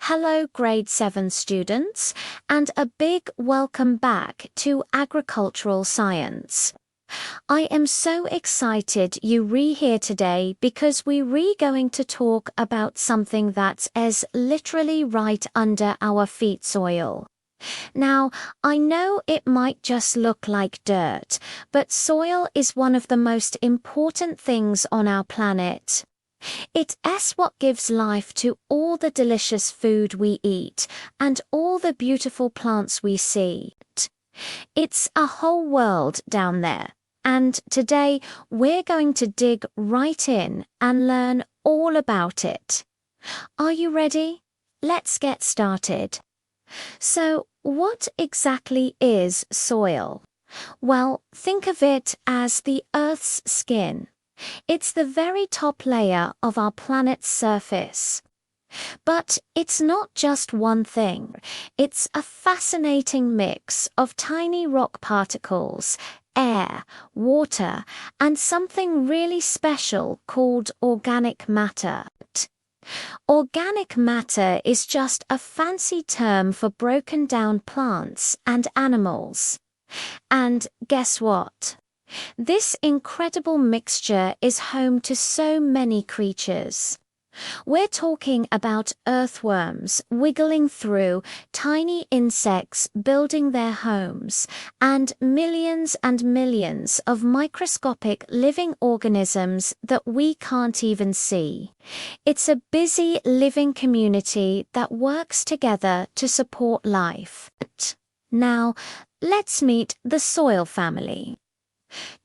Hello, grade 7 students, and a big welcome back to Agricultural Science. I am so excited you here today because we going to talk about something that's literally right under our feet, soil. Now, I know it might just look like dirt, but soil is one of the most important things on our planet. It's what gives life to all the delicious food we eat and all the beautiful plants we see. It's a whole world down there, and today we're going to dig right in and learn all about it. Are you ready? Let's get started. So, what exactly is soil? Well, think of it as the Earth's skin. It's the very top layer of our planet's surface. But it's not just one thing. It's a fascinating mix of tiny rock particles, air, water, and something really special called organic matter. Organic matter is just a fancy term for broken down plants and animals. And guess what? This incredible mixture is home to so many creatures. We're talking about earthworms wiggling through, tiny insects building their homes, and millions of microscopic living organisms that we can't even see. It's a busy living community that works together to support life. Now, let's meet the soil family.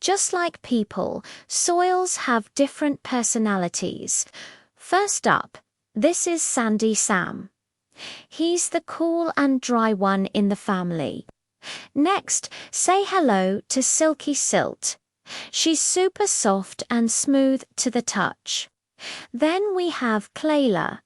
Just like people, soils have different personalities. First up, this is Sandy Sam. He's the cool and dry one in the family. Next, say hello to Silky Silt. She's super soft and smooth to the touch. Then we have Clayla.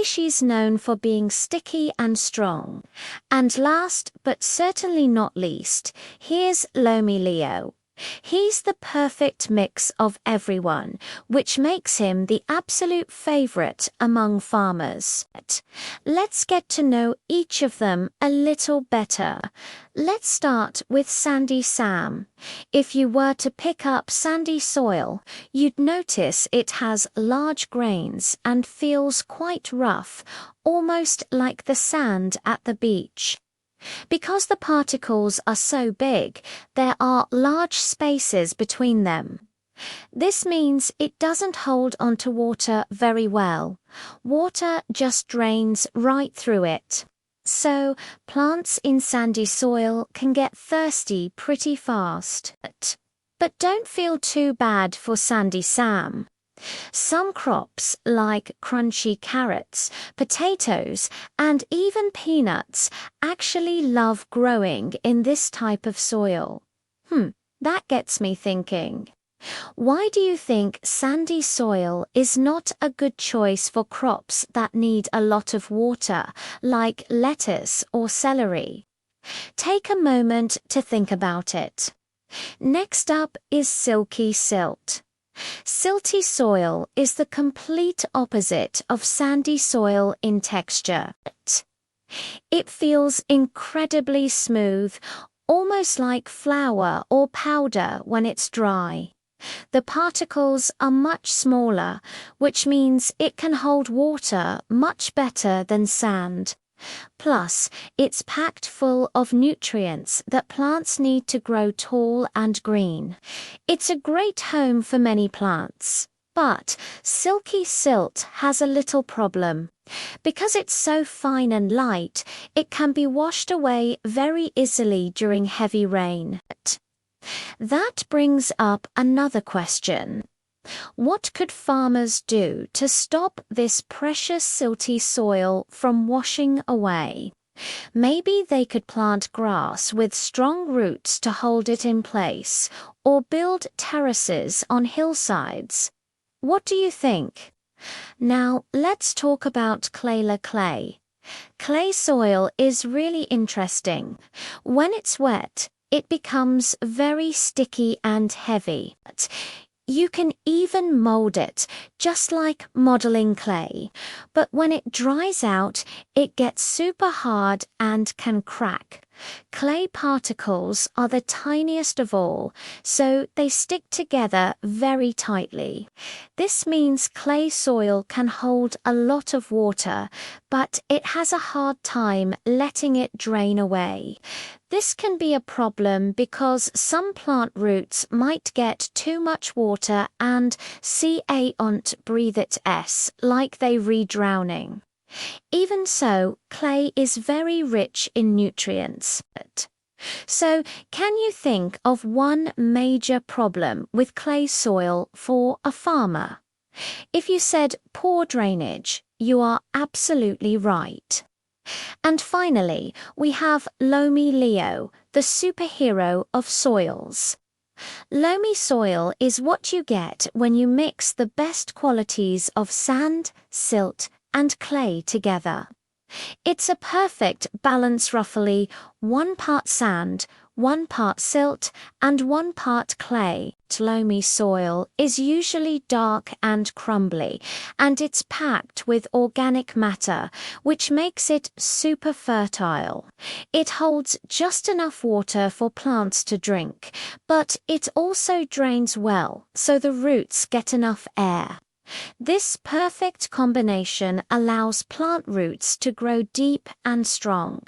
She's known for being sticky and strong. And last, but certainly not least, here's Loamy Leo. He's the perfect mix of everyone, which makes him the absolute favorite among farmers. Let's get to know each of them a little better. Let's start with Sandy Sam. If you were to pick up sandy soil, you'd notice it has large grains and feels quite rough, almost like the sand at the beach. Because the particles are so big, there are large spaces between them. This means it doesn't hold onto water very well. Water just drains right through it. So, plants in sandy soil can get thirsty pretty fast. But don't feel too bad for Sandy Sam. Some crops, like crunchy carrots, potatoes, and even peanuts, actually love growing in this type of soil. That gets me thinking. Why do you think sandy soil is not a good choice for crops that need a lot of water, like lettuce or celery? Take a moment to think about it. Next up is Silky Silt. Silty soil is the complete opposite of sandy soil in texture. It feels incredibly smooth, almost like flour or powder when it's dry. The particles are much smaller, which means it can hold water much better than sand. Plus, it's packed full of nutrients that plants need to grow tall and green. It's a great home for many plants. But Silky Silt has a little problem. Because it's so fine and light, it can be washed away very easily during heavy rain. That brings up another question. What could farmers do to stop this precious silty soil from washing away? Maybe they could plant grass with strong roots to hold it in place, or build terraces on hillsides. What do you think? Now, let's talk about Clayla clay. Clay soil is really interesting. When it's wet, it becomes very sticky and heavy. You can even mold it, just like modeling clay. But when it dries out, it gets super hard and can crack. Clay particles are the tiniest of all, so they stick together very tightly. This means clay soil can hold a lot of water, but it has a hard time letting it drain away. This can be a problem because some plant roots might get too much water and can't breathe it like they re-drowning. Even so, clay is very rich in nutrients. So, can you think of one major problem with clay soil for a farmer? If you said poor drainage, you are absolutely right. And finally, we have Loamy Leo, the superhero of soils. Loamy soil is what you get when you mix the best qualities of sand, silt, and clay together. It's a perfect balance, roughly 1 part sand, 1 part silt, and 1 part clay. Loamy soil is usually dark and crumbly, and it's packed with organic matter, which makes it super fertile. It holds just enough water for plants to drink, but it also drains well, so the roots get enough air. This perfect combination allows plant roots to grow deep and strong.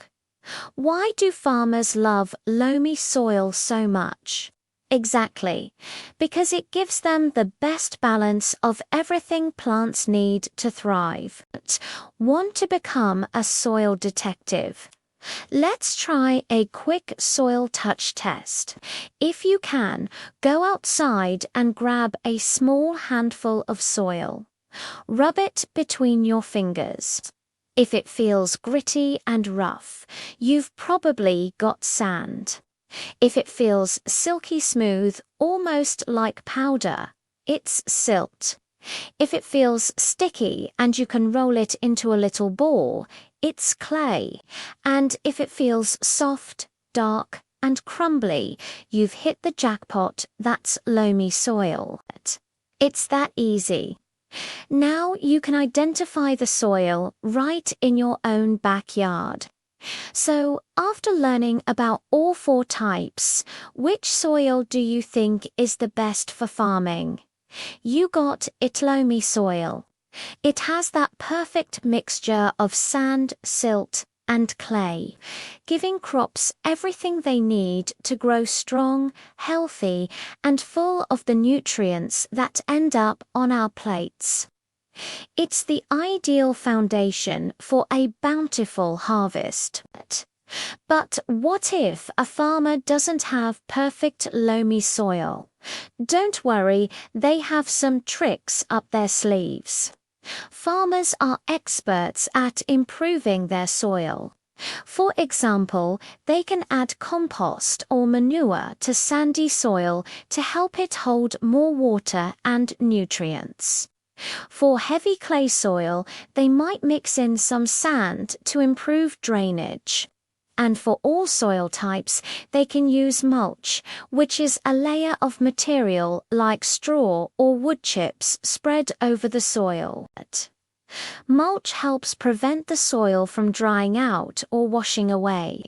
Why do farmers love loamy soil so much? Exactly, because it gives them the best balance of everything plants need to thrive. Want to become a soil detective? Let's try a quick soil touch test. If you can, go outside and grab a small handful of soil. Rub it between your fingers. If it feels gritty and rough, you've probably got sand. If it feels silky smooth, almost like powder, it's silt. If it feels sticky and you can roll it into a little ball, it's clay. And if it feels soft, dark, and crumbly, you've hit the jackpot. That's loamy soil. It's that easy. Now you can identify the soil right in your own backyard. So, after learning about all 4 types, which soil do you think is the best for farming? You got it, loamy soil. It has that perfect mixture of sand, silt, and clay, giving crops everything they need to grow strong, healthy, and full of the nutrients that end up on our plates. It's the ideal foundation for a bountiful harvest. But what if a farmer doesn't have perfect loamy soil? Don't worry, they have some tricks up their sleeves. Farmers are experts at improving their soil. For example, they can add compost or manure to sandy soil to help it hold more water and nutrients. For heavy clay soil, they might mix in some sand to improve drainage. And for all soil types, they can use mulch, which is a layer of material like straw or wood chips spread over the soil. Mulch helps prevent the soil from drying out or washing away.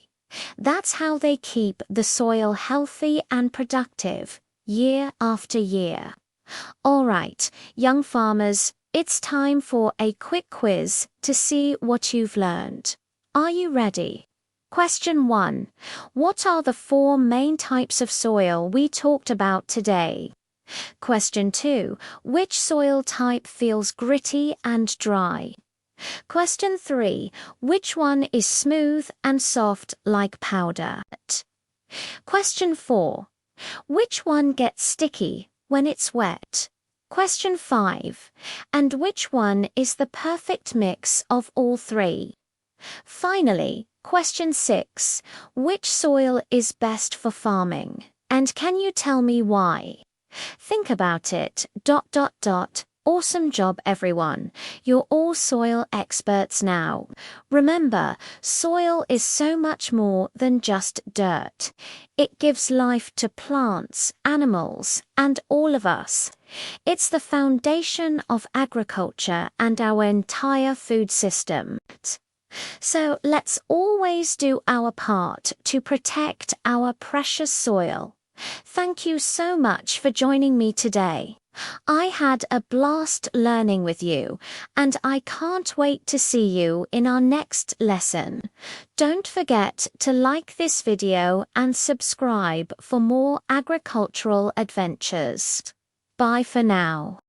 That's how they keep the soil healthy and productive, year after year. All right, young farmers, it's time for a quick quiz to see what you've learned. Are you ready? Question 1. What are the 4 main types of soil we talked about today? Question 2. Which soil type feels gritty and dry? Question 3. Which one is smooth and soft like powder? Question 4. Which one gets sticky when it's wet? Question 5. And which one is the perfect mix of all 3? Finally, question 6. Which soil is best for farming? And can you tell me why? Think about it. Awesome job, everyone. You're all soil experts now. Remember, soil is so much more than just dirt. It gives life to plants, animals, and all of us. It's the foundation of agriculture and our entire food system. So let's always do our part to protect our precious soil. Thank you so much for joining me today. I had a blast learning with you, and I can't wait to see you in our next lesson. Don't forget to like this video and subscribe for more agricultural adventures. Bye for now.